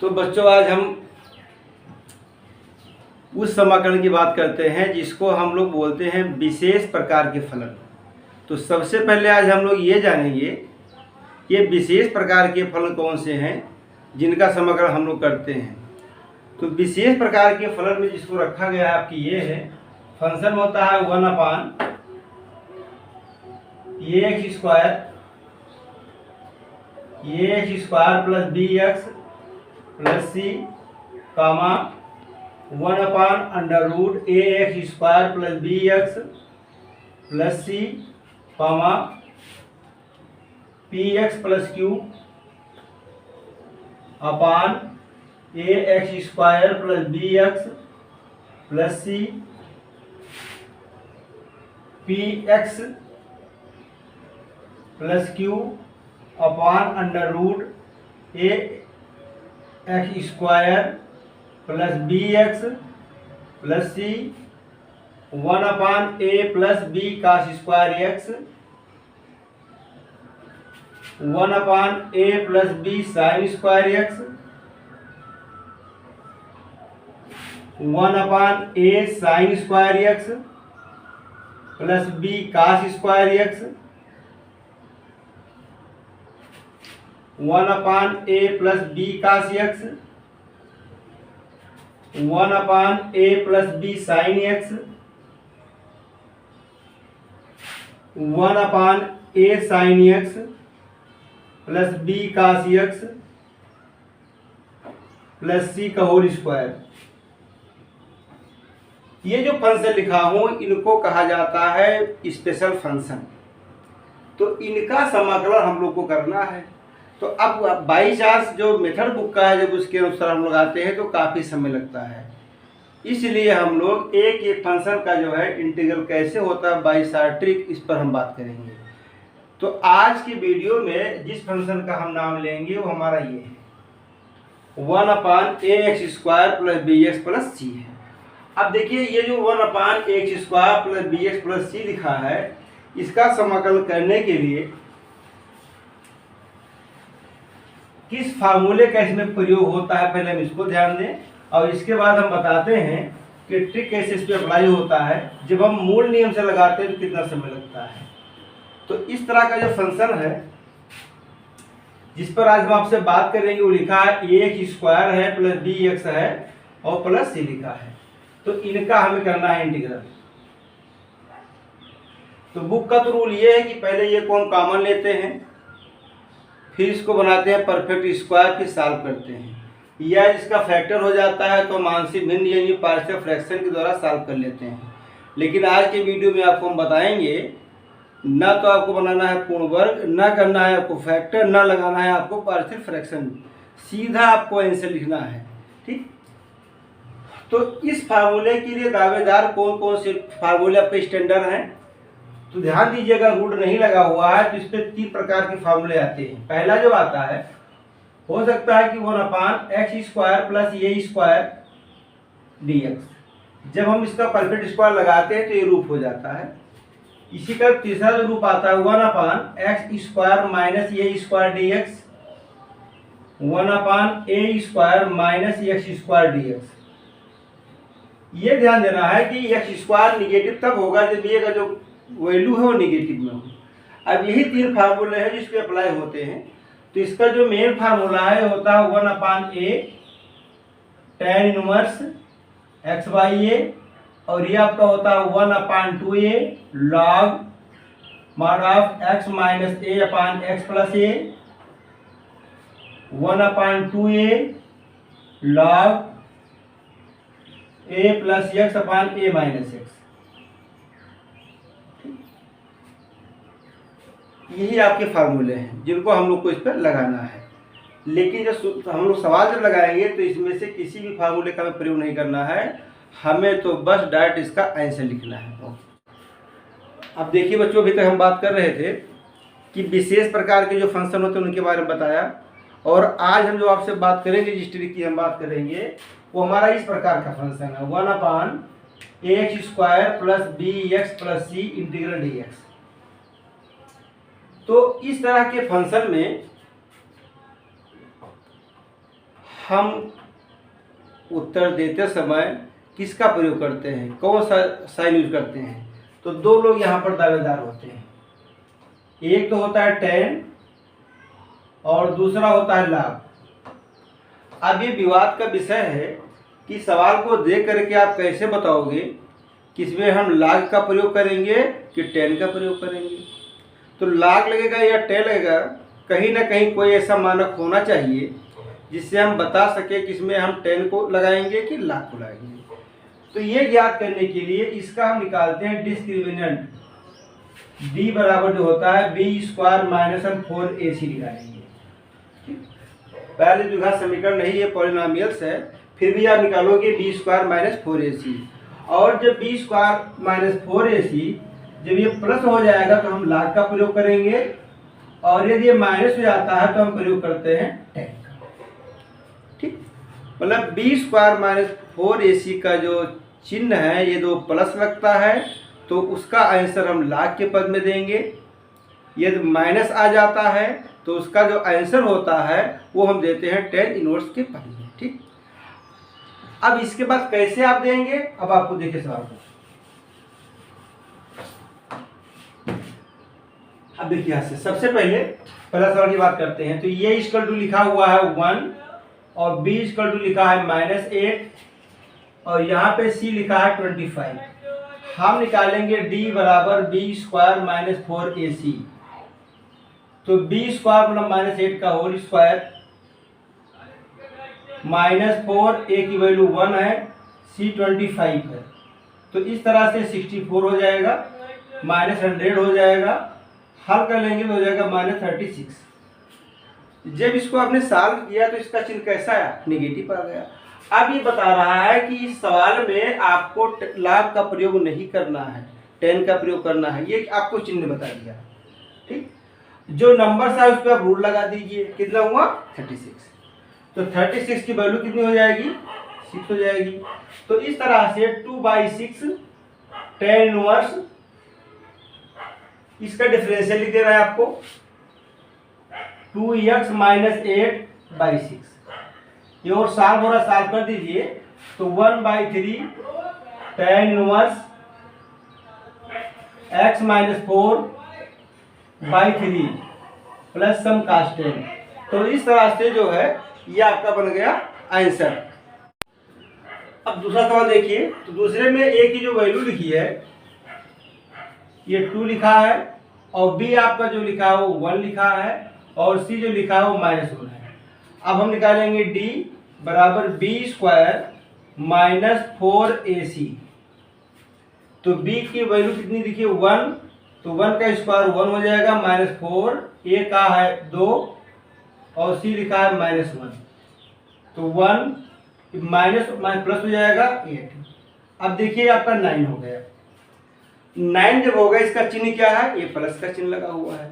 तो बच्चों आज हम उस समाकलन की बात करते हैं जिसको हम लोग बोलते हैं विशेष प्रकार के फलन। तो सबसे पहले आज हम लोग ये जानेंगे कि विशेष प्रकार के फलन कौन से हैं जिनका समाकलन हम लोग करते हैं। तो विशेष प्रकार के फलन में जिसको रखा गया है आपकी ये है, फंक्शन होता है 1/ax² plus bx plus c कामा 1/√ax² plus bx plus c कामा px प्लस q अपान ax² plus bx plus c px plus q अपान √ax² plus bx plus c 1/a plus b cos² x 1/a plus b sin² x 1/a sin² x plus b cos² x 1/a plus b cos x 1/a plus b sin x 1/a sin x plus b cos x plus c का whole square. ये जो function लिखा हूं इनको कहा जाता है special function. तो इनका समाकलन हम लोग को करना है। तो अब बाई चांस जो मेथड बुक का है जब उसके अनुसार हम लोग आते हैं तो काफ़ी समय लगता है, इसलिए हम लोग एक एक फंक्शन का जो है इंटीग्रल कैसे होता है बाई चांस ट्रिक, इस पर हम बात करेंगे। तो आज की वीडियो में जिस फंक्शन का हम नाम लेंगे वो हमारा ये है 1/ax² plus bx plus c है। अब देखिए ये जो 1/ax² plus bx plus c लिखा है, इसका समाकलन करने के लिए किस फार्मूले का इसमें प्रयोग होता है पहले हम इसको ध्यान दें, और इसके बाद हम बताते हैं कि ट्रिक कैसे इस पर अप्लाई होता है। जब हम मूल नियम से लगाते हैं तो कितना समय लगता है। तो इस तरह का जो फंक्शन है जिस पर आज हम आपसे बात करेंगे वो लिखा है ax² है प्लस bx है और प्लस c लिखा है। तो इनका हमें करना है इंटीग्रल। तो बुक का तो रूल ये है कि पहले ये को हम कॉमन लेते हैं, फिर इसको बनाते हैं परफेक्ट स्क्वायर, फिर सॉल्व करते हैं, या इसका फैक्टर हो जाता है तो आंशिक भिन्न यानी पार्शियल फ्रैक्शन के द्वारा सॉल्व कर लेते हैं। लेकिन आज के वीडियो में आपको हम बताएंगे ना तो आपको बनाना है पूर्ण वर्ग, ना करना है आपको फैक्टर, ना लगाना है आपको पार्शियल फ्रैक्शन, सीधा आपको आंसर लिखना है। ठीक, तो इस फार्मूले के लिए दावेदार कौन कौन से फार्मूले आपके स्टैंडर्ड हैं तो ध्यान दीजिएगा। रूट नहीं लगा हुआ है तो इस पर 3 प्रकार के फार्मूले आते हैं। पहला जो आता है हो सकता है कि 1/x² प्लस a² dx। जब हम इसका परफेक्ट स्क्वायर लगाते हैं तो ये रूप हो जाता है। इसी का तीसरा जो रूप आता है 1/x² minus a² dx 1/a² minus x² dx। ये ध्यान देना है कि x² निगेटिव तब होगा जब ये का जो वैल्यू है वो निगेटिव में हो। अब यही 3 फार्मूले हैं जिसके अप्लाई होते हैं। तो इसका जो मेन फार्मूला है होता है 1/a tan इनवर्स x/a, और ये आपका होता है 1/2a log mod of x minus a upon x plus a 1/2a log a plus x upon a minus x। यही आपके फार्मूले हैं जिनको हम लोग को इस पर लगाना है। लेकिन जब हम लोग सवाल जब लगाएंगे तो इसमें से किसी भी फार्मूले का हमें प्रयोग नहीं करना है, हमें तो बस डायरेक्ट इसका आंसर लिखना है। अब देखिए बच्चों, अभी तक हम बात कर रहे थे कि विशेष प्रकार के जो फंक्शन होते हैं उनके बारे में बताया, और आज हम जो आपसे बात करेंगे जिस ट्रिक की हम बात करेंगे वो हमारा इस प्रकार का फंक्शन है 1/ax² plus bx plus c integral dx। तो इस तरह के फंक्शन में हम उत्तर देते समय किसका प्रयोग करते हैं, कौन सा साइन यूज करते हैं? तो दो लोग यहाँ पर दावेदार होते हैं, एक तो होता है tan और दूसरा होता है log। अब ये विवाद का विषय है कि सवाल को देख करके आप कैसे बताओगे कि इसमें हम log का प्रयोग करेंगे कि tan का प्रयोग करेंगे। तो log लगेगा या tan लगेगा, कहीं ना कहीं कोई ऐसा मानक होना चाहिए जिससे हम बता सके कि इसमें हम tan को लगाएंगे कि log को लगाएंगे। तो ये ज्ञात करने के लिए इसका हम निकालते हैं डिस्क्रिमिनेंट, d बराबर जो होता है b² माइनस हम 4ac निकालेंगे। पहले द्विघात समीकरण नहीं, ये पॉलिनोमियल्स है, फिर भी आप निकालोगे b² माइनस 4ac। और जब b² माइनस 4ac जब ये प्लस हो जाएगा तो हम log का प्रयोग करेंगे, और यदि ये माइनस हो जाता है तो हम प्रयोग करते हैं tan का। ठीक, मतलब b² माइनस 4ac का जो चिन्ह है ये दो प्लस लगता है तो उसका आंसर हम log के पद में देंगे। यदि माइनस आ जाता है तो उसका जो आंसर होता है वो हम देते हैं tan इनवर्स के पद में। ठीक, अब इसके बाद कैसे आप देंगे, अब आपको देखिए सवाल को। अब देखिए यहाँ से सबसे पहले पहला सवाल की बात करते हैं। तो ये इक्वल टू लिखा हुआ है 1 और b इक्वल टू लिखा है -8 और यहाँ पे c लिखा है 25। हम निकालेंगे d बराबर b² माइनस 4ac। तो b² मतलब -8 का होल स्क्वायर -4, a की वैल्यू 1 है, c 25 है। तो इस तरह से 64 हो जाएगा, -100 हो जाएगा, हल कर लेंगे तो हो जाएगा -36। जब इसको आपने सॉल्व किया तो इसका चिन्ह कैसा आया, नेगेटिव आ गया। अब ये बता रहा है कि इस सवाल में आपको log का प्रयोग नहीं करना है, tan का प्रयोग करना है, ये आपको चिन्ह बता दिया। ठीक, जो नंबर है उस पर आप रूल लगा दीजिए, कितना हुआ 36। तो 36 की वैल्यू कितनी हो जाएगी, 6 हो जाएगी। तो इस तरह से 2/6 tan इनवर्स, इसका डिफरेंशियल लिख देना है आपको 2x माइनस 8/6। ये और सॉल्व हो रहा, सॉल्व कर दीजिए। तो 1/3 tan inverse x minus 4/3 plus some constant. तो इस तरह से जो है ये आपका बन गया आंसर। अब दूसरा सवाल देखिए। तो दूसरे में a की जो वैल्यू लिखी है ये 2 लिखा है और b आपका जो लिखा है वो 1 लिखा है और c जो लिखा है वो -1 है। अब हम निकालेंगे d बराबर b² माइनस 4ac। तो b की वैल्यू कितनी लिखी है 1, तो 1 का स्क्वायर 1 हो जाएगा, -4, a का है 2 और c लिखा है -1। तो 1 माइनस प्लस हो जाएगा 8। अब देखिए आपका 9 हो गया। 9 जब होगा इसका चिन्ह क्या है, ये प्लस का चिन्ह लगा हुआ है।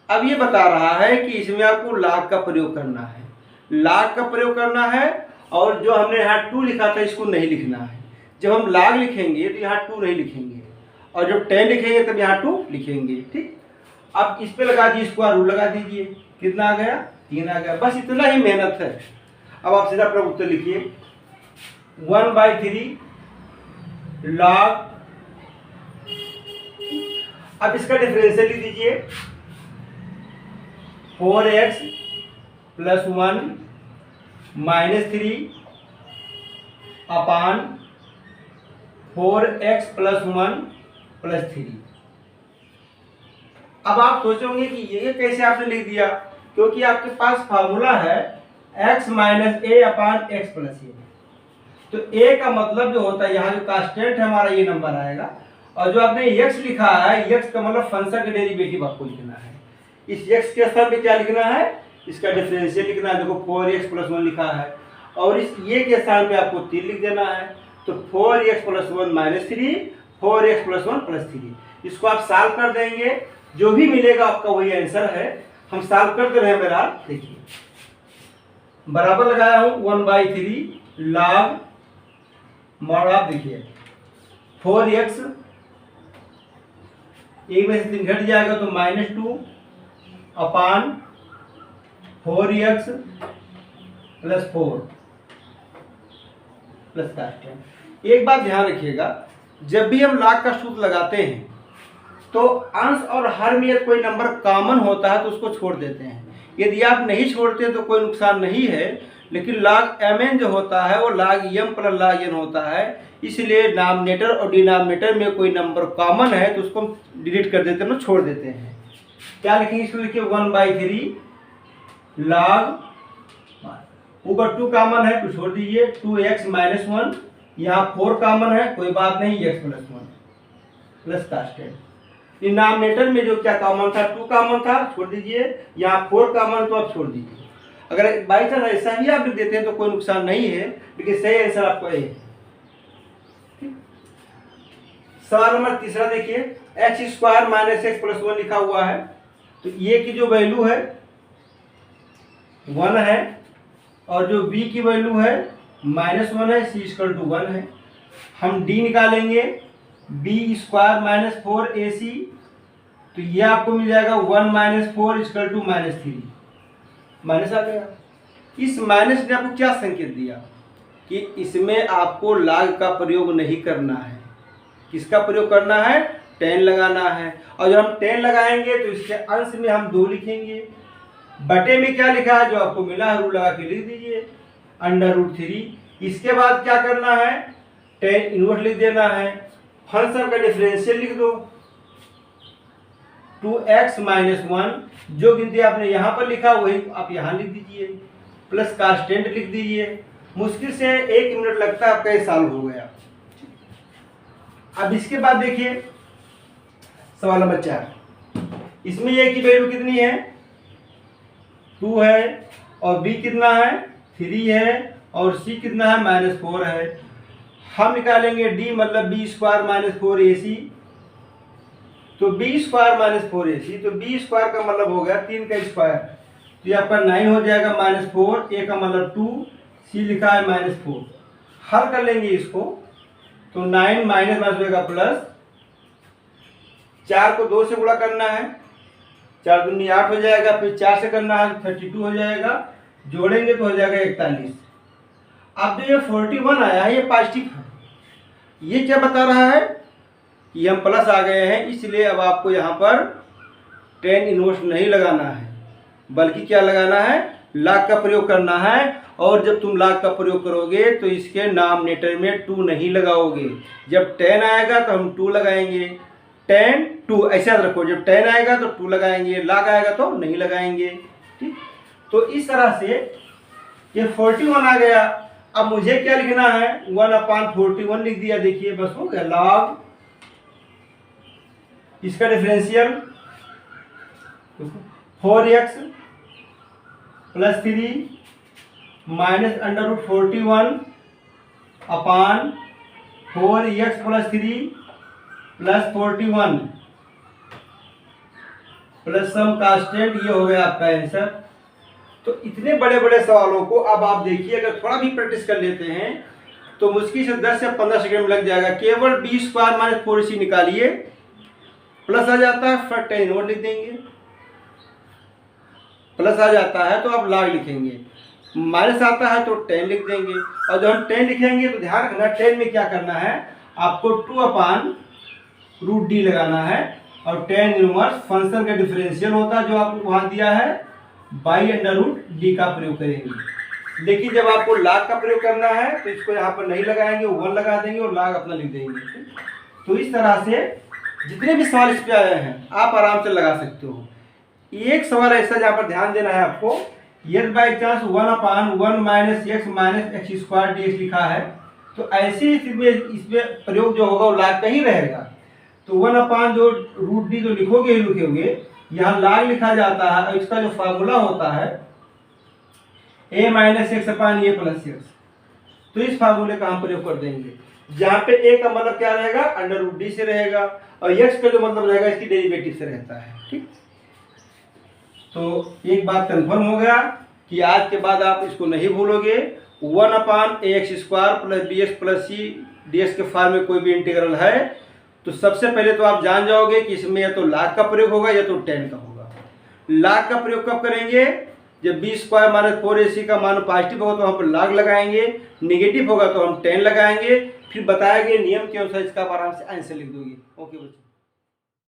अब ये बता रहा है कि इसमें आपको log का प्रयोग करना है, log का प्रयोग करना है। और जो हमने यहाँ 2 लिखा था इसको नहीं लिखना है। जब हम log लिखेंगे तो यहाँ 2 नहीं लिखेंगे और जब 10 लिखेंगे तब यहाँ 2 लिखेंगे। ठीक, अब इस पे लगा दीजिए, स्क्वायर रूट लगा दीजिए, कितना आ गया 3 आ गया। बस इतना ही मेहनत है। अब आप सीधा अपना उत्तर लिखिए 1/3 log। अब इसका डिफरेंशियल लिख दीजिए 4x प्लस 1 -3 अपान 4x प्लस 1 प्लस 3। अब आप सोचोगे कि ये कैसे आपने लिख दिया, क्योंकि आपके पास फार्मूला है x minus a upon x plus a। तो a का मतलब जो होता है यहाँ जो कांस्टेंट है हमारा ये नंबर आएगा, और जो आपने x लिखा है x का मतलब फंक्शन का डेरिवेटिव आपको लिखना है। इस x के स्थान पे क्या लिखना है, इसका डिफरेंशियल लिखना है। देखो 4x प्लस 1 लिखा है और इस ये के स्थान पे आपको 3 लिख देना है। तो 4x plus 1 -3, 4x plus 1 plus 3। इसको आप सॉल्व कर देंगे, जो भी मिलेगा आपका वही आंसर है। हम सॉल्व कर दे रहे हैं मेरा, देखिए बराबर लगाया हूं 1/3 log मॉड। आप देखिए 4x एक में से 3 घट जाएगा तो -2 अपान 4x प्लस 4 प्लस कांस्टेंट। एक बात ध्यान रखिएगा, जब भी हम log का सूत्र लगाते हैं तो अंश और हर में यदि कोई नंबर कॉमन होता है तो उसको छोड़ देते हैं। यदि आप नहीं छोड़ते तो कोई नुकसान नहीं है, लेकिन log mn जो होता है वो log m plus log n होता है, इसलिए नामिनेटर और डिनोमिनेटर में कोई नंबर कॉमन है तो उसको हम डिलीट कर देते हैं, छोड़ देते हैं। क्या लिखेंगे इसको, देखिए 1/3 log, ऊपर 2 कॉमन है तो छोड़ दीजिए, 2x माइनस 1, यहाँ 4 कॉमन है कोई बात नहीं, x plus 1 plus constant. Denominator में जो क्या कॉमन था, 2 कॉमन था, छोड़ दीजिए, यहाँ 4 कॉमन तो आप छोड़ दीजिए। अगर बाई चांस ऐसा भी आप लिख देते हैं तो कोई नुकसान नहीं है, लेकिन सही आंसर आपको ए है। सवाल नंबर तीसरा देखिए, x square minus x plus 1 लिखा हुआ है, तो ये की जो वैल्यू है 1 है और जो b की वैल्यू है -1 है, c इक्वल टू 1 है। हम d निकालेंगे, b स्क्वायर माइनस 4ac, तो ये आपको मिल जाएगा 1 माइनस 4 इक्वल टू -3, माइनस आ गया। इस माइनस ने आपको क्या संकेत दिया कि इसमें आपको log का प्रयोग नहीं करना है। किसका प्रयोग करना है, 10 लगाना है, और जब हम 10 लगाएंगे तो इसके अंश में हम 2 लिखेंगे, बटे में क्या लिखा है जो आपको मिला है रूट लगा के लिख दीजिए √3। इसके बाद क्या करना है, 10 इनवर्स लिख देना है, फंक्शन का डिफरेंशियल लिख दो 2x माइनस 1, जो गिनती आपने यहाँ पर लिखा वही आप यहाँ लिख दीजिए, प्लस कांस्टेंट लिख दीजिए। मुश्किल से 1 मिनट लगता है, आपका ये सॉल्व हो गया। अब इसके बाद देखिए सवाल नंबर 4, इसमें ये की वैल्यू कितनी है, 2 है, और b कितना है, 3 है, और c कितना है, -4 है। हम निकालेंगे d मतलब b स्क्वायर माइनस 4ac, तो b स्क्वायर माइनस 4ac, तो b स्क्वायर का मतलब हो गया 3 का स्क्वायर, तो ये आपका 9 हो जाएगा -4, a का मतलब 2, c लिखा है -4। हल कर लेंगे इसको, तो 9 माइनस माइनस होगा प्लस, 4 को 2 से गुणा करना है, 4 दूनी 8 हो जाएगा, फिर 4 से करना है 32 हो जाएगा, जोड़ेंगे तो हो जाएगा 41। अब जो ये 41 आया है ये पॉजिटिव है, ये क्या बता रहा है कि हम प्लस आ गए हैं, इसलिए अब आपको यहाँ पर 10 इनवर्स नहीं लगाना है, बल्कि क्या लगाना है, log का प्रयोग करना है। और जब तुम log का प्रयोग करोगे तो इसके नामिनेटर में 2 नहीं लगाओगे। जब 10 आएगा तो हम 2 लगाएंगे, 10 2 ऐसा याद रखो, जब 10 आएगा तो 2 लगाएंगे, log आएगा तो नहीं लगाएंगे। ठीक, तो इस तरह से ये 41 आ गया। अब मुझे क्या लिखना है, 1/41 लिख दिया, देखिए बस हो गया। log इसका differential 4x plus 3 minus √41 upon 4x plus 3 plus 41 plus some constant, ये हो गया आपका आंसर। तो इतने बड़े बड़े सवालों को अब आप देखिए, अगर थोड़ा भी प्रैक्टिस कर लेते हैं तो मुश्किल से 10 से 15 सेकंड में लग जाएगा। केवल b स्क्वायर माइनस 4ac निकालिए, प्लस आ जाता है, फिर 10 इनवर्स लिख देंगे, प्लस आ जाता है तो आप log लिखेंगे, माइनस आता है तो 10 लिख देंगे। और जब हम 10 लिखेंगे तो ध्यान रखना 10 में क्या करना है, आपको 2/√d लगाना है, और 10 इनवर्स फंक्शन का डिफरेंशियल होता है जो आपको वहाँ दिया है, बाई √d का प्रयोग करेंगे। लेकिन जब आपको log का प्रयोग करना है तो इसको यहाँ पर नहीं लगाएंगे, 1 लगा देंगे और log अपना लिख देंगे। तो इस तरह से जितने भी सवाल इस पे आए हैं आप आराम से लगा सकते हो। एक सवाल ऐसा जहाँ पर ध्यान देना है आपको, यदि by chance 1/1 minus x minus x square dx लिखा है, तो ऐसी स्थिति में इसमें प्रयोग जो होगा वो log का ही रहेगा। तो 1 जो √d जो लिखोगे ही लिखोगे, यहाँ log लिखा जाता है, और इसका जो फार्मूला होता है a minus x upon A plus x, तो इस फार्मूले का हम प्रयोग कर देंगे, जहाँ पे a का मतलब क्या रहेगा, √d से रहेगा, और x का जो मतलब रहेगा इसकी डेरिवेटिव से रहता है। ठीक, तो एक बात कंफर्म हो गया कि आज के बाद आप इसको नहीं भूलोगे। 1/ax² plus bx plus c dx के फॉर्म में कोई भी इंटीग्रल है तो सबसे पहले तो आप जान जाओगे कि इसमें या तो log का प्रयोग होगा या तो 10 का होगा। log का प्रयोग कब करेंगे, जब बी स्क्वायर माइनस 4ac का मान पॉजिटिव होगा तो वहाँ पर log लगाएंगे, नेगेटिव होगा तो हम 10 लगाएंगे, फिर बताया गया नियम के अनुसार इसका आप आराम से आंसर लिख दोगे। ओके बच्चों।